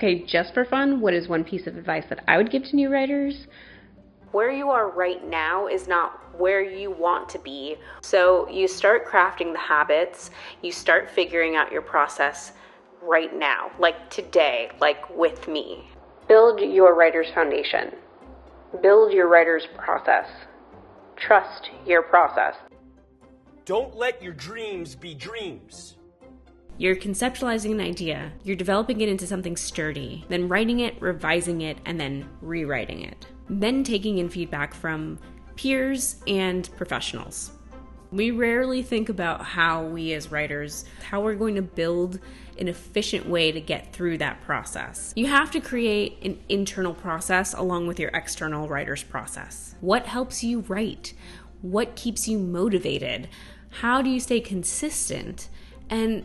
Okay, just for fun, what is one piece of advice that I would give to new writers? Where you are right now is not where you want to be. So you start crafting the habits, you start figuring out your process right now, like today, like with me. Build your writer's foundation. Build your writer's process. Trust your process. Don't let your dreams be dreams. You're conceptualizing an idea, you're developing it into something sturdy, then writing it, revising it, and then rewriting it. Then taking in feedback from peers and professionals. We rarely think about how we as writers, how we're going to build an efficient way to get through that process. You have to create an internal process along with your external writer's process. What helps you write? What keeps you motivated? How do you stay consistent? And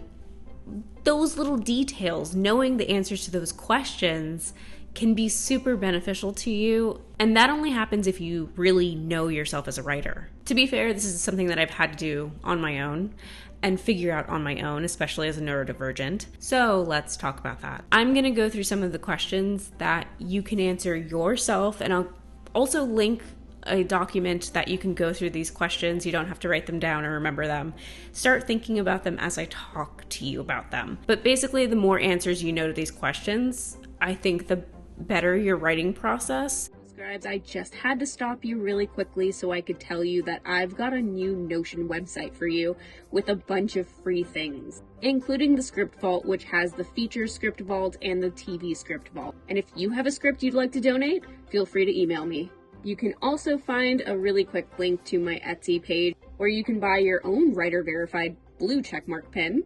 those little details, knowing the answers to those questions, can be super beneficial to you. And that only happens if you really know yourself as a writer. To be fair, this is something that I've had to do on my own and figure out on my own, especially as a neurodivergent. So let's talk about that. I'm going to go through some of the questions that you can answer yourself, and I'll also link a document that you can go through these questions. You don't have to write them down or remember them. Start thinking about them as I talk to you about them. But basically, the more answers you know to these questions, I think the better your writing process. Scribes, I just had to stop you really quickly so I could tell you that I've got a new Notion website for you with a bunch of free things, including the script vault, which has the feature script vault and the TV script vault. And if you have a script you'd like to donate, feel free to email me. You can also find a really quick link to my Etsy page where you can buy your own writer verified blue checkmark pin.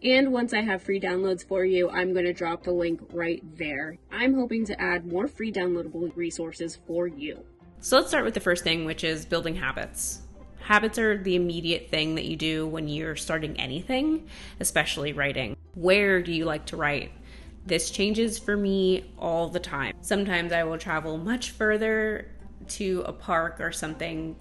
And once I have free downloads for you, I'm going to drop the link right there. I'm hoping to add more free downloadable resources for you. So let's start with the first thing, which is building habits. Habits are the immediate thing that you do when you're starting anything, especially writing. Where do you like to write? This changes for me all the time. Sometimes I will travel much further to a park or something,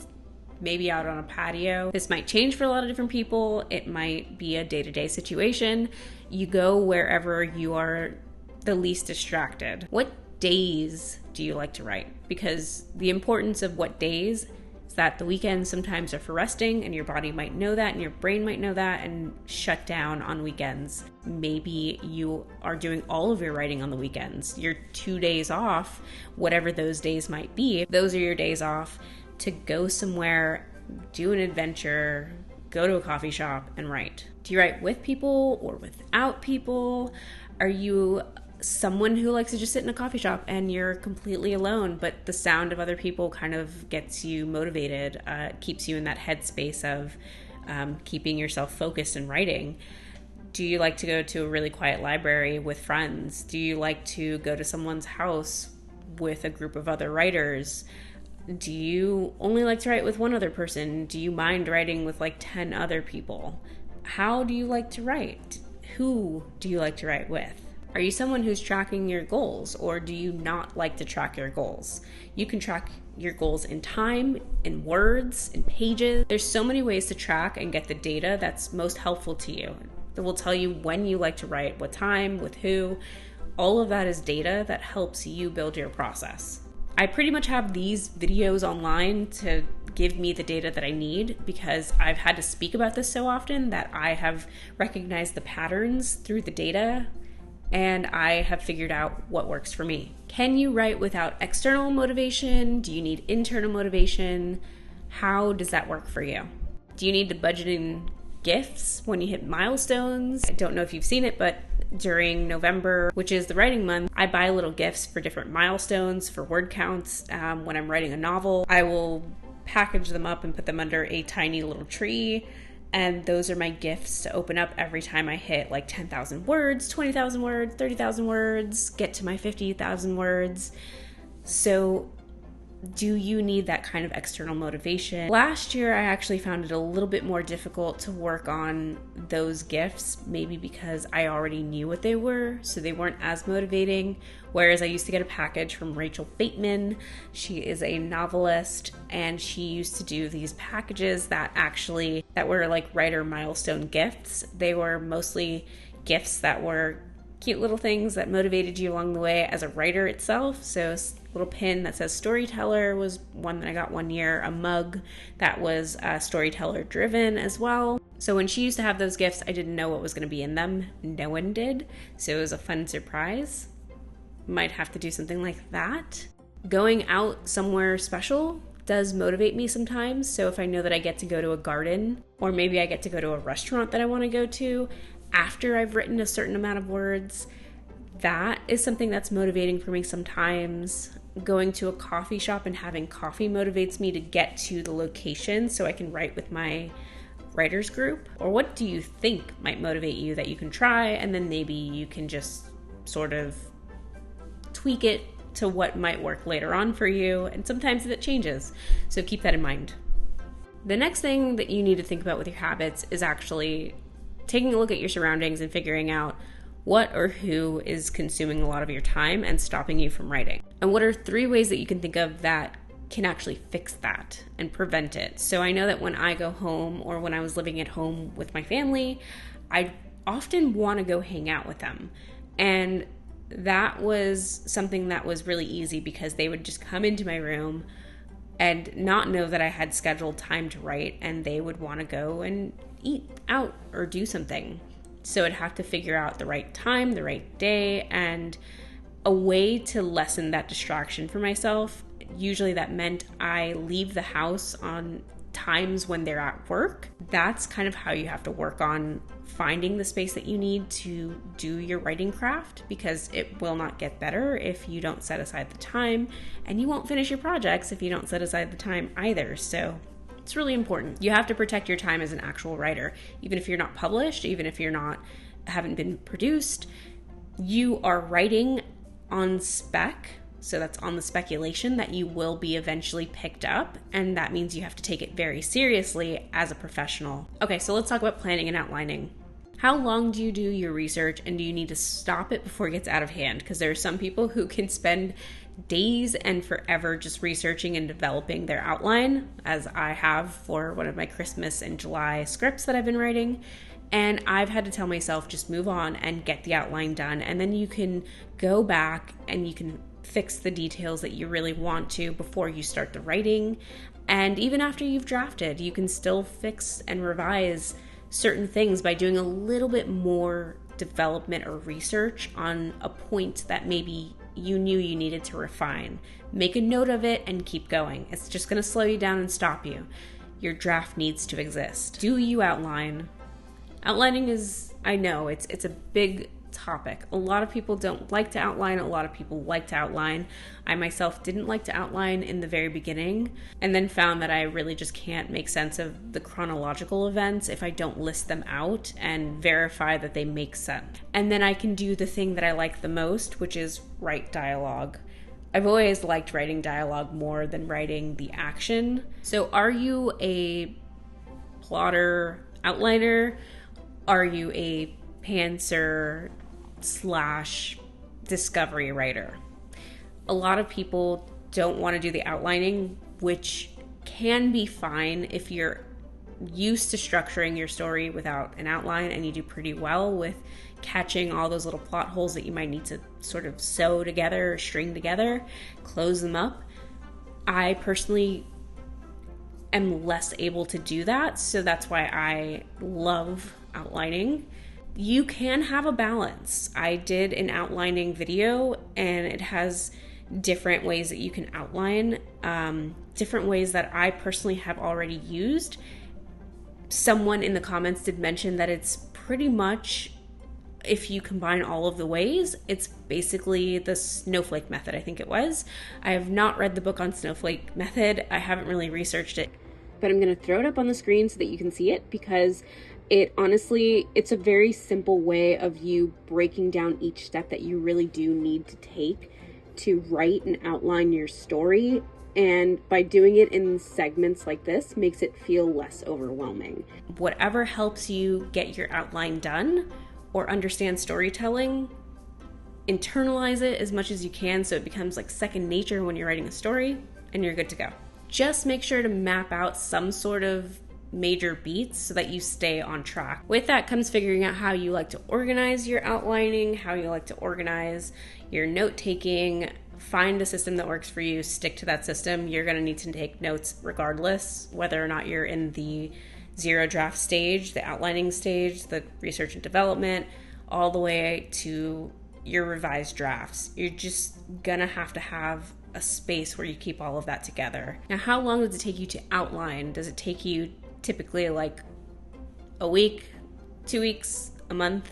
maybe out on a patio. This might change for a lot of different people. It might be a day-to-day situation. You go wherever you are the least distracted. What days do you like to write? Because the importance of what days is that the weekends sometimes are for resting, and your body might know that and your brain might know that and shut down on weekends. Maybe you are doing all of your writing on the weekends. Your 2 days off, whatever those days might be, those are your days off to go somewhere, do an adventure, go to a coffee shop and write. Do you write with people or without people? Are you someone who likes to just sit in a coffee shop and you're completely alone, but the sound of other people kind of gets you motivated, keeps you in that headspace of keeping yourself focused and writing? Do you like to go to a really quiet library with friends? Do you like to go to someone's house with a group of other writers? Do you only like to write with one other person? Do you mind writing with like 10 other people? How do you like to write? Who do you like to write with? Are you someone who's tracking your goals, or do you not like to track your goals? You can track your goals in time, in words, in pages. There's so many ways to track and get the data that's most helpful to you. That will tell you when you like to write, what time, with who. All of that is data that helps you build your process. I pretty much have these videos online to give me the data that I need, because I've had to speak about this so often that I have recognized the patterns through the data, and I have figured out what works for me. Can you write without external motivation? Do you need internal motivation? How does that work for you? Do you need to budget in gifts when you hit milestones? I don't know if you've seen it, but during November, which is the writing month, I buy little gifts for different milestones, for word counts. When I'm writing a novel, I will package them up and put them under a tiny little tree. And those are my gifts to open up every time I hit like 10,000 words, 20,000 words, 30,000 words, get to my 50,000 words. So do you need that kind of external motivation? Last year, I actually found it a little bit more difficult to work on those gifts, maybe because I already knew what they were, so they weren't as motivating. Whereas I used to get a package from Rachel Bateman. She is a novelist, and she used to do these packages that were like writer milestone gifts. They were mostly gifts that were cute little things that motivated you along the way as a writer itself. So a little pin that says storyteller was one that I got one year, a mug that was storyteller driven as well. So when she used to have those gifts, I didn't know what was going to be in them. No one did. So it was a fun surprise. Might have to do something like that. Going out somewhere special does motivate me sometimes. So if I know that I get to go to a garden, or maybe I get to go to a restaurant that I want to go to after I've written a certain amount of words, that is something that's motivating for me sometimes. Going to a coffee shop and having coffee motivates me to get to the location so I can write with my writers group. Or what do you think might motivate you that you can try, and then maybe you can just sort of tweak it to what might work later on for you, and sometimes it changes, so keep that in mind. The next thing that you need to think about with your habits is actually taking a look at your surroundings and figuring out what or who is consuming a lot of your time and stopping you from writing. And what are 3 ways that you can think of that can actually fix that and prevent it? So I know that when I go home, or when I was living at home with my family, I often want to go hang out with them. And that was something that was really easy because they would just come into my room and not know that I had scheduled time to write, and they would want to go and eat out or do something. So I'd have to figure out the right time, the right day, and a way to lessen that distraction for myself. Usually that meant I leave the house on times when they're at work. That's kind of how you have to work on finding the space that you need to do your writing craft, because it will not get better if you don't set aside the time, and you won't finish your projects if you don't set aside the time either. So it's really important. You have to protect your time as an actual writer. Even if you're not published, even if you're haven't been produced, you are writing on spec. So that's on the speculation that you will be eventually picked up, and that means you have to take it very seriously as a professional. Okay, so let's talk about planning and outlining. How long do you do your research, and do you need to stop it before it gets out of hand? Because there are some people who can spend days and forever just researching and developing their outline, as I have for one of my Christmas and July scripts that I've been writing. And I've had to tell myself, just move on and get the outline done, and then you can go back and you can fix the details that you really want to before you start the writing. And even after you've drafted, you can still fix and revise certain things by doing a little bit more development or research on a point that maybe you knew you needed to refine. Make a note of it and keep going. It's just going to slow you down and stop you. Your draft needs to exist. Do you outline? Outlining is, I know, it's a big topic. A lot of people don't like to outline. A lot of people like to outline. I myself didn't like to outline in the very beginning, and then found that I really just can't make sense of the chronological events if I don't list them out and verify that they make sense. And then I can do the thing that I like the most, which is write dialogue. I've always liked writing dialogue more than writing the action. So are you a plotter outliner? Are you a pantser / discovery writer? A lot of people don't want to do the outlining, which can be fine if you're used to structuring your story without an outline, and you do pretty well with catching all those little plot holes that you might need to sort of sew together or string together, close them up. I personally am less able to do that, so that's why I love outlining. You can have a balance. I did an outlining video, and it has different ways that you can outline, different ways that I personally have already used. Someone in the comments did mention that it's pretty much, if you combine all of the ways, it's basically the snowflake method, I think it was. I have not read the book on snowflake method. I haven't really researched it, but I'm going to throw it up on the screen so that you can see it, because it's a very simple way of you breaking down each step that you really do need to take to write and outline your story. And by doing it in segments like this, makes it feel less overwhelming. Whatever helps you get your outline done or understand storytelling, internalize it as much as you can so it becomes like second nature when you're writing a story, and you're good to go. Just make sure to map out some sort of major beats so that you stay on track. With that comes figuring out how you like to organize your outlining, how you like to organize your note-taking. Find a system that works for you, stick to that system. You're going to need to take notes regardless, whether or not you're in the zero draft stage, the outlining stage, the research and development, all the way to your revised drafts. You're just going to have a space where you keep all of that together. Now, how long does it take you to outline? Does it take you typically like a week, 2 weeks, a month,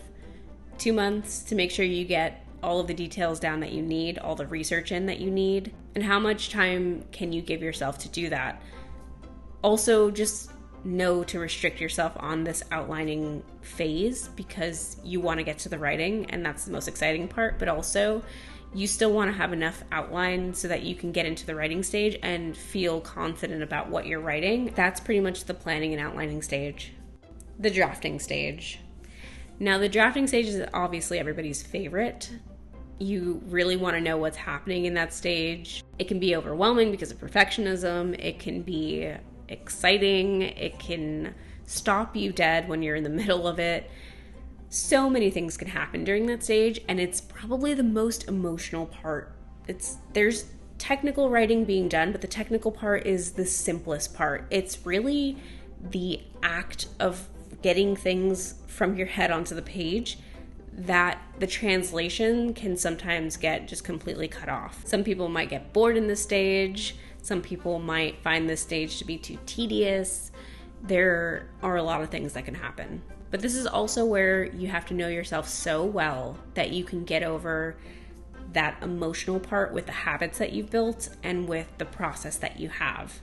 2 months to make sure you get all of the details down that you need, all the research in that you need? And how much time can you give yourself to do that? Also, just know to restrict yourself on this outlining phase because you want to get to the writing, and that's the most exciting part, but also you still want to have enough outline so that you can get into the writing stage and feel confident about what you're writing. That's pretty much the planning and outlining stage. The drafting stage. Now, the drafting stage is obviously everybody's favorite. You really want to know what's happening in that stage. It can be overwhelming because of perfectionism. It can be exciting. It can stop you dead when you're in the middle of it. So many things can happen during that stage, and it's probably the most emotional part. There's technical writing being done, but the technical part is the simplest part. It's really the act of getting things from your head onto the page that the translation can sometimes get just completely cut off. Some people might get bored in this stage. Some people might find this stage to be too tedious. There are a lot of things that can happen. But this is also where you have to know yourself so well that you can get over that emotional part with the habits that you've built and with the process that you have.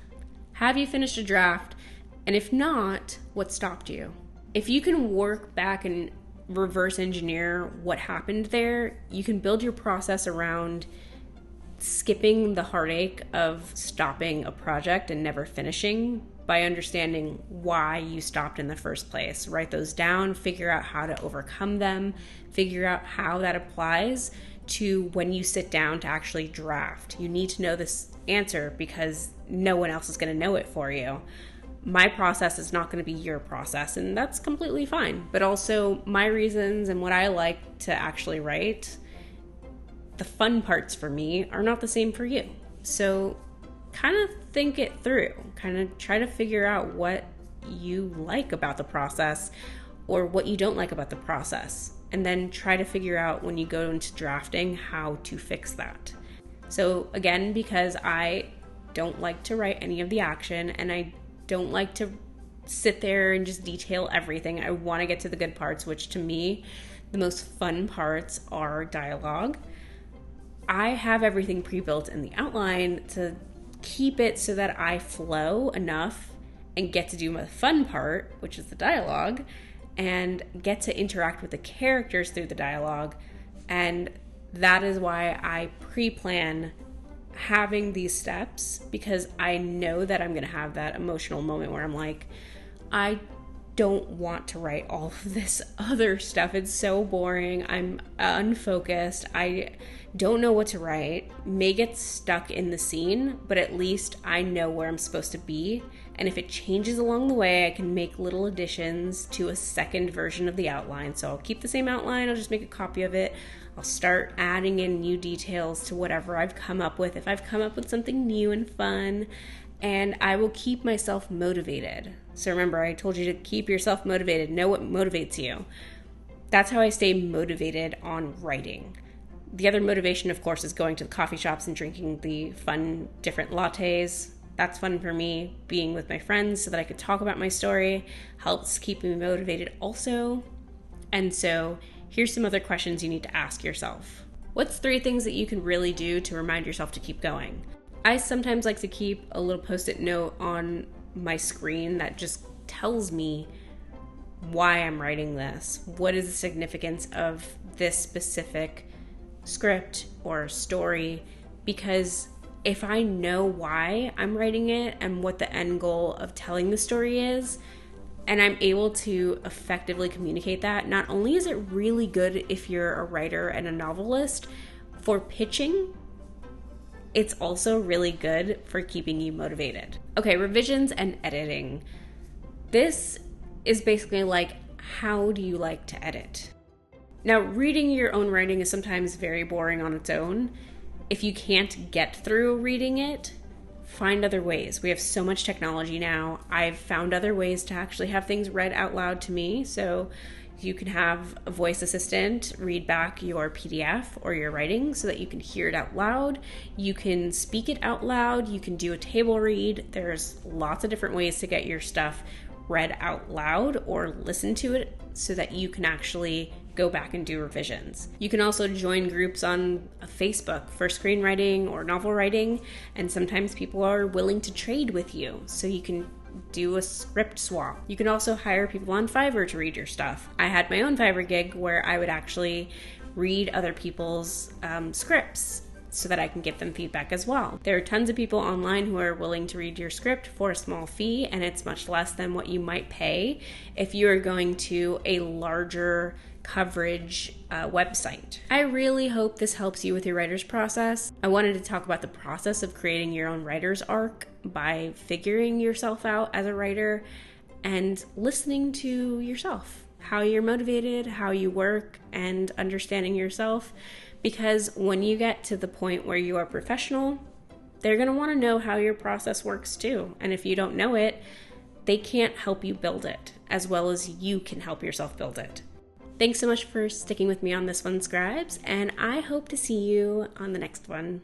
Have you finished a draft? And if not, what stopped you? If you can work back and reverse engineer what happened there, you can build your process around skipping the heartache of stopping a project and never finishing by understanding why you stopped in the first place. Write those down, figure out how to overcome them, figure out how that applies to when you sit down to actually draft. You need to know this answer because no one else is going to know it for you. My process is not going to be your process, and that's completely fine. But also my reasons and what I like to actually write, the fun parts for me are not the same for you. So kind of think it through, kind of try to figure out what you like about the process or what you don't like about the process, and then try to figure out when you go into drafting how to fix that. So again, because I don't like to write any of the action and I don't like to sit there and just detail everything, I want to get to the good parts, which to me, the most fun parts are dialogue. I have everything pre-built in the outline to keep it so that I flow enough and get to do my fun part, which is the dialogue, and get to interact with the characters through the dialogue. And that is why I pre-plan having these steps, because I know that I'm going to have that emotional moment where I'm like, I don't want to write all of this other stuff. It's so boring. I'm unfocused. I don't know what to write. May get stuck in the scene, but at least I know where I'm supposed to be. And if it changes along the way, I can make little additions to a second version of the outline. So I'll keep the same outline. I'll just make a copy of it. I'll start adding in new details to whatever I've come up with. If I've come up with something new and fun, and I will keep myself motivated. So remember, I told you to keep yourself motivated. Know what motivates you. That's how I stay motivated on writing. The other motivation, of course, is going to the coffee shops and drinking the fun, different lattes. That's fun for me. Being with my friends so that I could talk about my story helps keep me motivated also. And so here's some other questions you need to ask yourself. What's 3 things that you can really do to remind yourself to keep going? I sometimes like to keep a little post-it note on my screen that just tells me why I'm writing this. What is the significance of this specific script or story? Because if I know why I'm writing it and what the end goal of telling the story is, and I'm able to effectively communicate that, not only is it really good if you're a writer and a novelist for pitching, it's also really good for keeping you motivated. Okay, revisions and editing. This is basically like, how do you like to edit? Now, reading your own writing is sometimes very boring on its own. If you can't get through reading it, find other ways. We have so much technology now. I've found other ways to actually have things read out loud to me. So you can have a voice assistant read back your PDF or your writing so that you can hear it out loud. You can speak it out loud. You can do a table read. There's lots of different ways to get your stuff read out loud or listen to it so that you can actually go back and do revisions. You can also join groups on Facebook for screenwriting or novel writing, and sometimes people are willing to trade with you, so you can do a script swap. You can also hire people on Fiverr to read your stuff. I had my own Fiverr gig where I would actually read other people's scripts so that I can give them feedback as well. There are tons of people online who are willing to read your script for a small fee, and it's much less than what you might pay if you are going to a larger coverage website. I really hope this helps you with your writer's process. I wanted to talk about the process of creating your own writer's arc by figuring yourself out as a writer and listening to yourself, how you're motivated, how you work, and understanding yourself. Because when you get to the point where you are professional, they're going to want to know how your process works too. And if you don't know it, they can't help you build it as well as you can help yourself build it. Thanks so much for sticking with me on this one, Scribes, and I hope to see you on the next one.